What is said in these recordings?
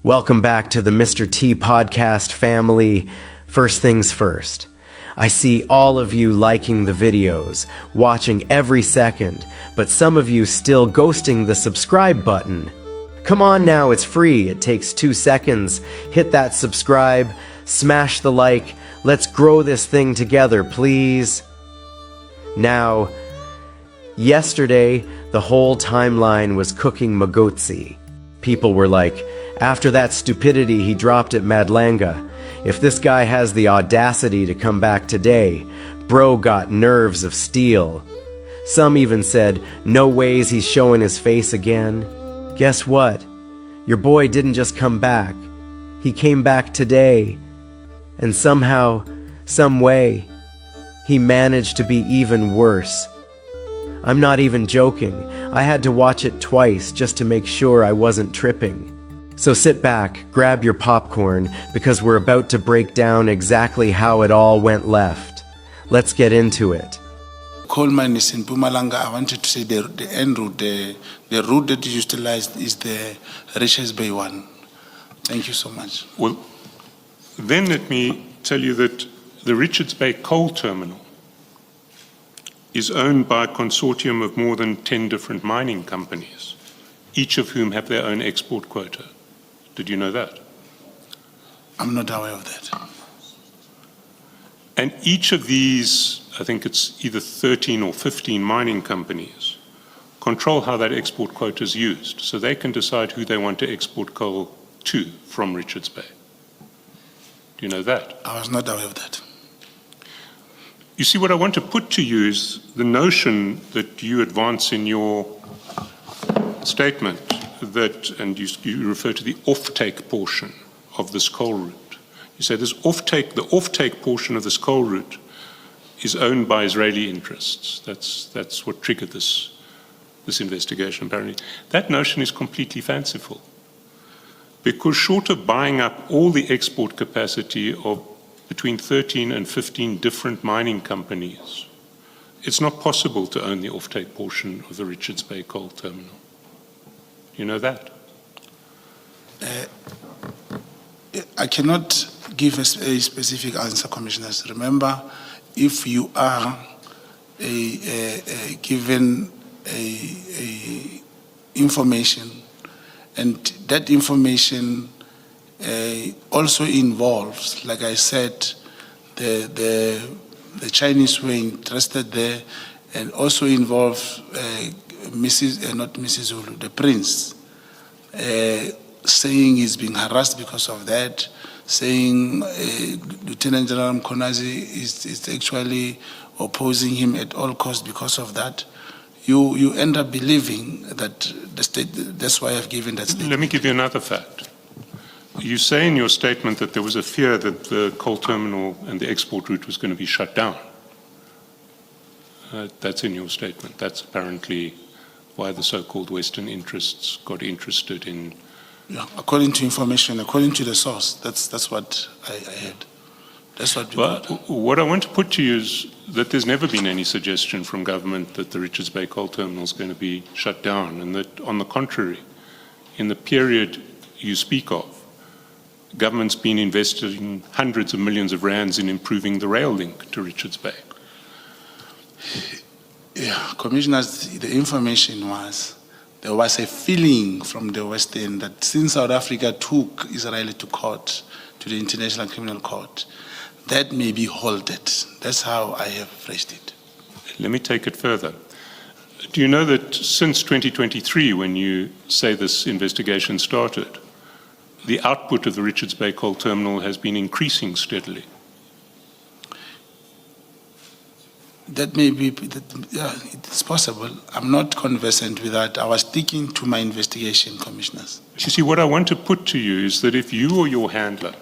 Welcome back to the Mr. T podcast family. First things first. I see all of you liking the videos, watching every second, but some of you still ghosting the subscribe button. Come on now, it's free. It takes 2 seconds. Hit that subscribe, smash the like. Let's grow this thing together, please. Now, yesterday, the whole timeline was cooking Mogotsi. People were like, after that stupidity he dropped at Madlanga, if this guy has the audacity to come back today, bro got nerves of steel. Some even said, no ways he's showing his face again. Guess what? Your boy didn't just come back. He came back today. And somehow, some way, he managed to be even worse. I'm not even joking. I had to watch it twice just to make sure I wasn't tripping. So sit back, grab your popcorn, because we're about to break down exactly how it all went left. Let's get into it. Coal mine is in Mpumalanga. I wanted to say the end route, the route that you utilized is the Richards Bay one. Thank you so much. Well, then let me tell you that the Richards Bay coal terminal is owned by a consortium of more than 10 different mining companies, each of whom have their own export quota. Did you know that? I'm not aware of that. And each of these, I think it's either 13 or 15 mining companies, control how that export quota is used. So they can decide who they want to export coal to from Richards Bay. Do you know that? I was not aware of that. You see, what I want to put to you is the notion that you advance in your statement that, and you refer to the off-take portion of this coal route. You say this off-take, the off-take portion of this coal route is owned by Israeli interests. That's what triggered this investigation, apparently. That notion is completely fanciful. Because short of buying up all the export capacity of between 13 and 15 different mining companies, it's not possible to own the off-take portion of the Richards Bay coal terminal. You know that? I cannot give a specific answer, Commissioners. Remember, if you are given information, and that information also involves, like I said, the Chinese were interested there, and also involves not Mrs. Zulu, the prince, saying he's being harassed because of that, saying Lieutenant General Mkonazi is actually opposing him at all costs because of that. You end up believing that the state, that's why I've given that statement. Let me give you another fact. You say in your statement that there was a fear that the coal terminal and the export route was going to be shut down. That's in your statement. That's apparently why the so-called Western interests got interested in. Yeah, according to information, according to the source, that's what I heard. That's what we got. What I want to put to you is that there's never been any suggestion from government that the Richards Bay coal terminal is going to be shut down, and that, on the contrary, in the period you speak of, government's been investing hundreds of millions of rands in improving the rail link to Richards Bay. Yeah, Commissioners, the information was, there was a feeling from the West End that since South Africa took Israel to court, to the International Criminal Court, that may be halted. That's how I have phrased it. Let me take it further. Do you know that since 2023, when you say this investigation started, the output of the Richards Bay coal terminal has been increasing steadily? That may be, yeah, it's possible. I'm not conversant with that. I was sticking to my investigation, Commissioners. You see, what I want to put to you is that if you or your handler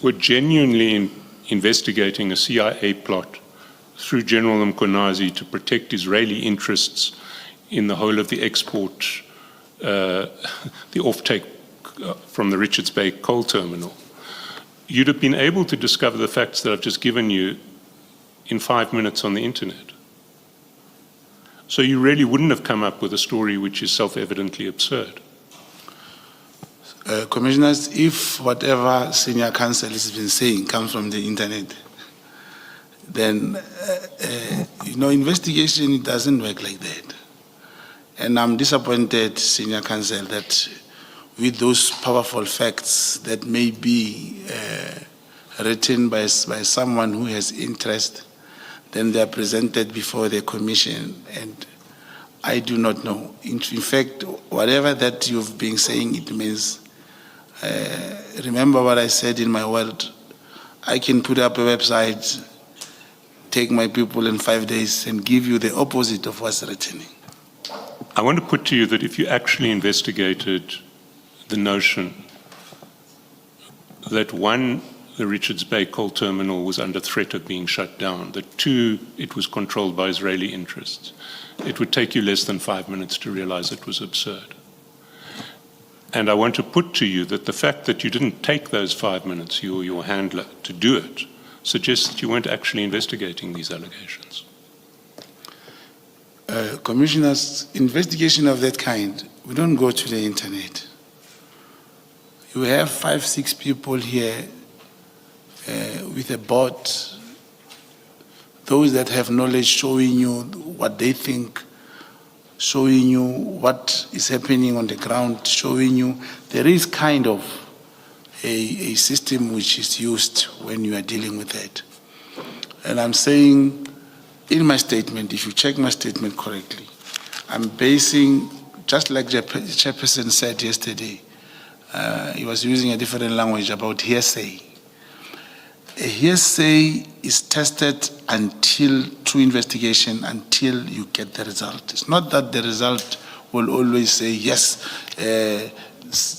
were genuinely investigating a CIA plot through General Mkonazi to protect Israeli interests in the whole of the export, the offtake from the Richards Bay coal terminal, you'd have been able to discover the facts that I've just given you in 5 minutes on the internet. So you really wouldn't have come up with a story which is self-evidently absurd. Commissioners, if whatever senior counsel has been saying comes from the internet, then, investigation, it doesn't work like that. And I'm disappointed, senior counsel, that with those powerful facts that may be written by someone who has interest, then they are presented before the commission, and I do not know. In fact, whatever that you've been saying, it means, remember what I said in my world, I can put up a website, take my people in 5 days and give you the opposite of what's written. I want to put to you that if you actually investigated the notion that one, the Richards Bay coal terminal was under threat of being shut down, that two, it was controlled by Israeli interests, it would take you less than 5 minutes to realize it was absurd. And I want to put to you that the fact that you didn't take those 5 minutes, you or your handler, to do it, suggests that you weren't actually investigating these allegations. Commissioners, investigation of that kind, we don't go to the internet. You have 5, 6 people here with a bot, those that have knowledge showing you what they think, showing you what is happening on the ground, showing you there is kind of a system which is used when you are dealing with that. And I'm saying in my statement, if you check my statement correctly, I'm basing, just like the chairperson said yesterday, he was using a different language about hearsay. A hearsay is tested until, through investigation, until you get the result. It's not that the result will always say, yes,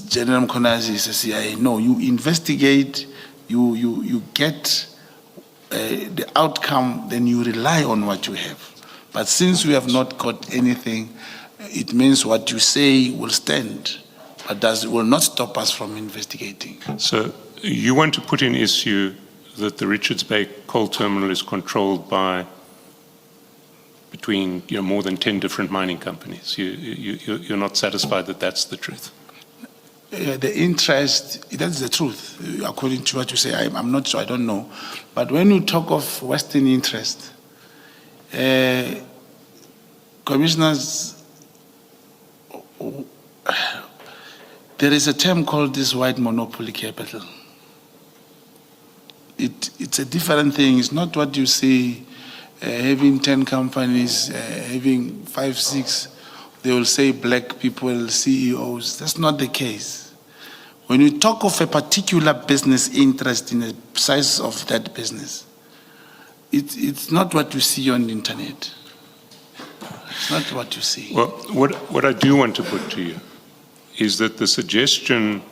General Mkonazi is a CIA. No, you investigate, you get the outcome, then you rely on what you have. But since we have not got anything, it means what you say will stand, but will not stop us from investigating. So you want to put in issue that the Richards Bay coal terminal is controlled by between more than 10 different mining companies. You're not satisfied that that's the truth? The interest, that's the truth, according to what you say. I'm not sure, I don't know. But when you talk of Western interest, commissioners, there is a term called this white monopoly capital. It's a different thing. It's not what you see, having 10 companies, having 5, 6, they will say black people, CEOs. That's not the case. When you talk of a particular business interest in the size of that business, it's not what you see on the internet. It's not what you see. Well, what I do want to put to you is that the suggestion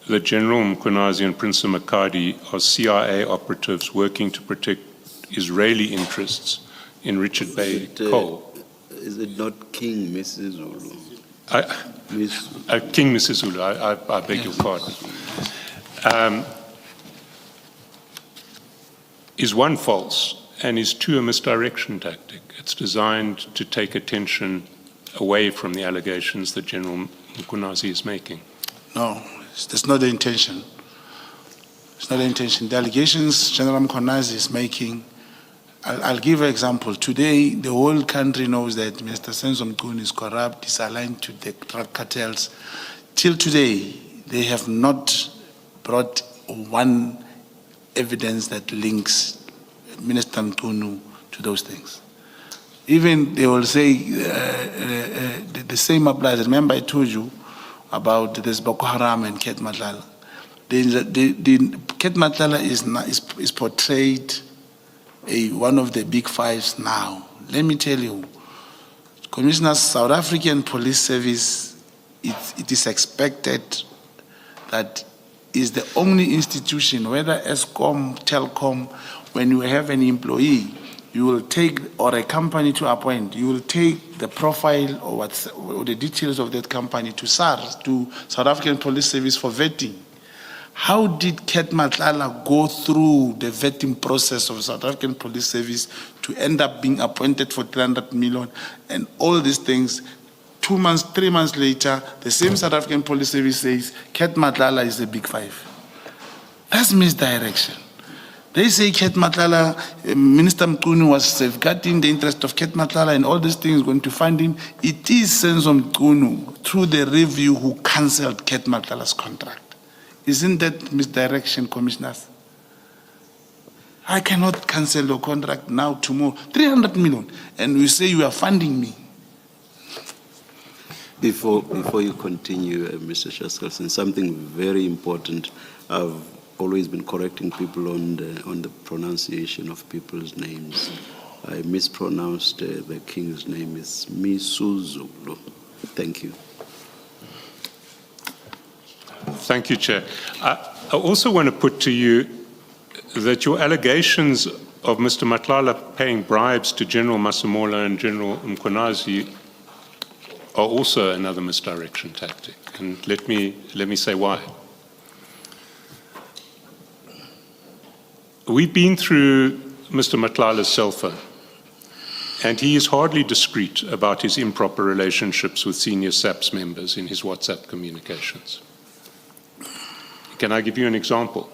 that General Mkonazi and Prince Makadi are CIA operatives working to protect Israeli interests in Richard Bay coal. Is it not King Mrs. Zulu? King Mrs. Zulu, I beg your pardon. Is one false, and is two a misdirection tactic? It's designed to take attention away from the allegations that General Mkonazi is making. No, that's not the intention. It's not the intention. The allegations General Mkonazi is making, I'll give an example. Today, the whole country knows that Mr. Senzo Mkhunu is corrupt, is aligned to the drug cartels. Till today, they have not brought one evidence that links Minister Mkhunu to those things. Even they will say the same applies. Remember I told you about this Boko Haram and Ket Matlala. The Ket Matlala is portrayed one of the big fives now. Let me tell you, Commissioners, South African Police Service, it is expected that is the only institution, whether Eskom, Telkom, when you have an employee, you will take, or a company to appoint, you will take the profile or the details of that company to SARS, to South African Police Service for vetting. How did Ket Matlala go through the vetting process of South African Police Service to end up being appointed for 300 million and all these things 2 months, 3 months later, the same South African Police Service says, Cat Matlala is the big five. That's misdirection. They say Cat Matlala, Minister Mqunu was safeguarding the interest of Cat Matlala and all these things going to fund him. It is Senzo Mqunu, through the review, who cancelled Cat Matlala's contract. Isn't that misdirection, commissioners? I cannot cancel your contract now, tomorrow. 300 million. And you say you are funding me. Before you continue, Mr. Shaskelson, something very important. I've always been correcting people on the pronunciation of people's names. I mispronounced the king's name. It's Misuzulu. Thank you. Thank you, Chair. I also want to put to you that your allegations of Mr. Matlala paying bribes to General Masemola and General Mkhwanazi are also another misdirection tactic. And let me say why. We've been through Mr. Matlala's cell phone, and he is hardly discreet about his improper relationships with senior SAPS members in his WhatsApp communications. Can I give you an example?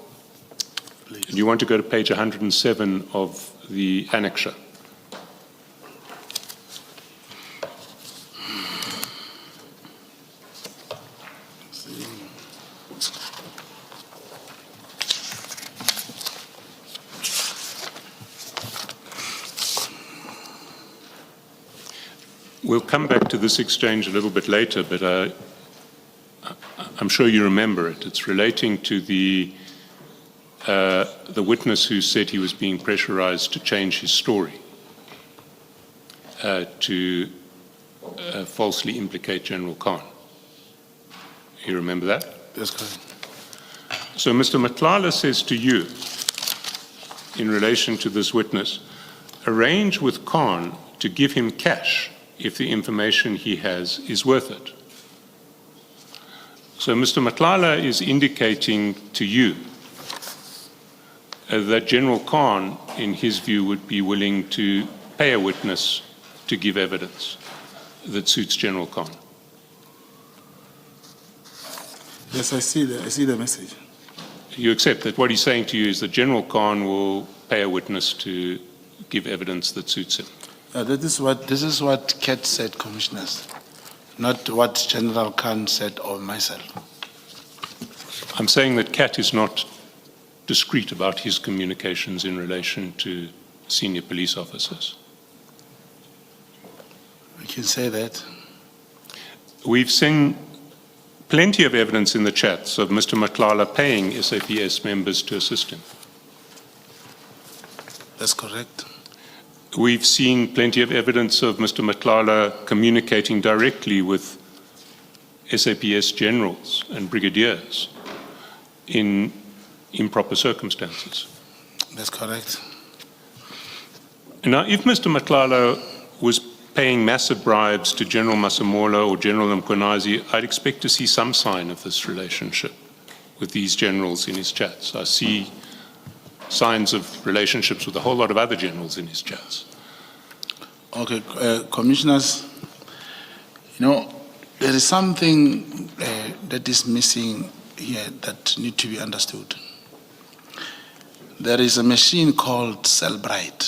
Please. You want to go to page 107 of the annexure. We'll come back to this exchange a little bit later, but I'm sure you remember it. It's relating to the witness who said he was being pressurized to change his story to falsely implicate General Khan. You remember that? That's correct. So Mr. Matlala says to you, in relation to this witness, arrange with Khan to give him cash if the information he has is worth it. So Mr. Matlala is indicating to you that General Khan, in his view, would be willing to pay a witness to give evidence that suits General Khan. Yes, I see the message. You accept that what he's saying to you is that General Khan will pay a witness to give evidence that suits him. This is what Kat said, commissioners, not what General Khan said or myself. I'm saying that Kat is not discreet about his communications in relation to senior police officers. We can say that. We've seen plenty of evidence in the chats of Mr. Matlala paying SAPS members to assist him. That's correct. We've seen plenty of evidence of Mr. Matlala communicating directly with SAPS generals and brigadiers in improper circumstances. That's correct. Now, if Mr. Matlala was paying massive bribes to General Masemola or General Mkhwanazi, I'd expect to see some sign of this relationship with these generals in his chats. I see signs of relationships with a whole lot of other generals in his chats. Okay, commissioners, there is something that is missing here that need to be understood. There is a machine called Bribe.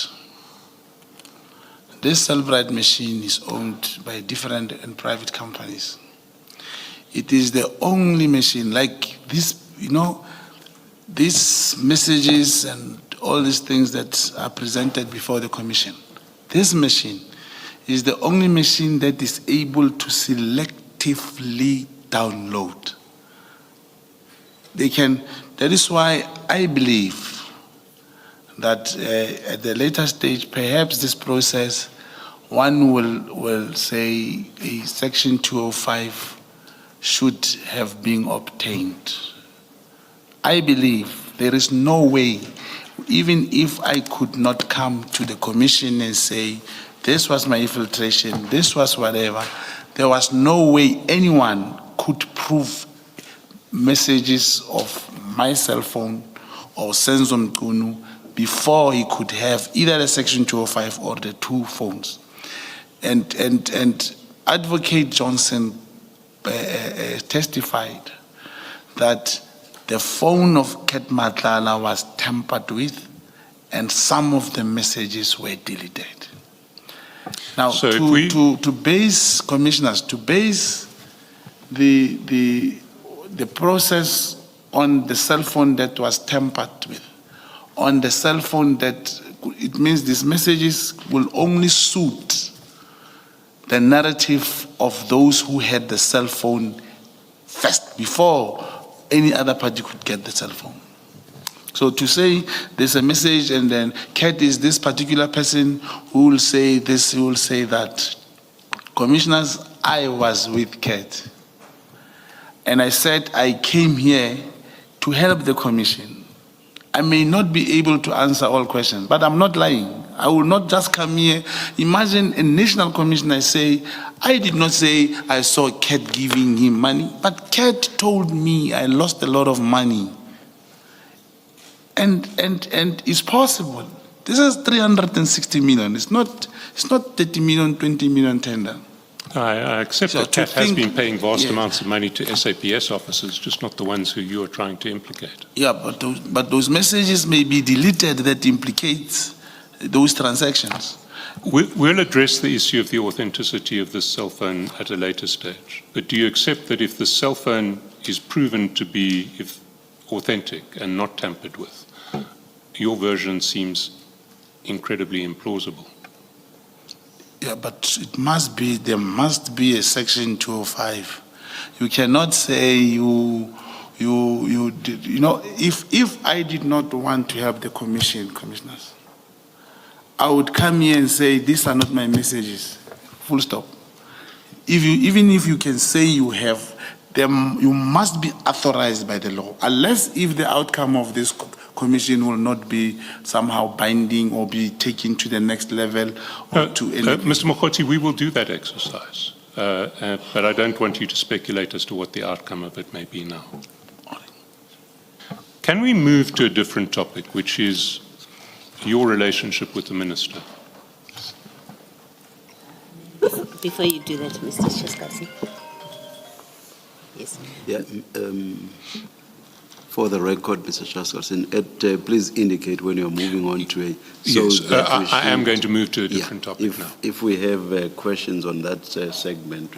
This Bribe machine is owned by different and private companies. It is the only machine like this, these messages and all these things that are presented before the commission. This machine is the only machine that is able to selectively download. That is why I believe that at the later stage, perhaps this process, one will say a Section 205 should have been obtained. I believe there is no way, even if I could not come to the commission and say, this was my infiltration, this was whatever, there was no way anyone could prove messages of my cell phone or Senzo Mqunu before he could have either the Section 205 or the two phones. And Advocate Johnson testified that the phone of Ket Matlala was tampered with and some of the messages were deleted. Now, So to base, commissioners, to base the process on the cell phone that was tampered with, on the cell phone that, it means these messages will only suit the narrative of those who had the cell phone first, before any other party could get the cell phone. So to say there's a message and then Ket is this particular person who will say this, who will say that. Commissioners, I was with Ket. And I said I came here to help the commission. I may not be able to answer all questions, but I'm not lying. I will not just come here. Imagine a national commissioner say, I did not say I saw Ket giving him money, but Ket told me I lost a lot of money. And it's possible. This is 360 million. It's not 30 million, 20 million tender. I accept So that to Ket has think- been paying vast yeah. amounts of money to SAPS officers, just not the ones who you are trying to implicate. Yeah, but those messages may be deleted that implicates those transactions. We'll address the issue of the authenticity of this cell phone at a later stage. But do you accept that if the cell phone is proven to be authentic and not tampered with, your version seems incredibly implausible? Yeah, but there must be a section 205. You cannot say you did, if I did not want to help the commissioners, I would come here and say, these are not my messages, full stop. Even if you can say you have them, you must be authorized by the law, unless if the outcome of this commission will not be somehow binding or be taken to the next level or to any. Mr. Mogotsi, we will do that exercise, but I don't want you to speculate as to what the outcome of it may be now. Can we move to a different topic, which is your relationship with the minister? Before you do that, Mr. Cheskasi. Yes. Yeah, for the record, Mr. Chaskalson, please indicate when you're moving on to a... Yes, that we I am should- going to move to a Yeah, different topic now. if we have questions on that segment,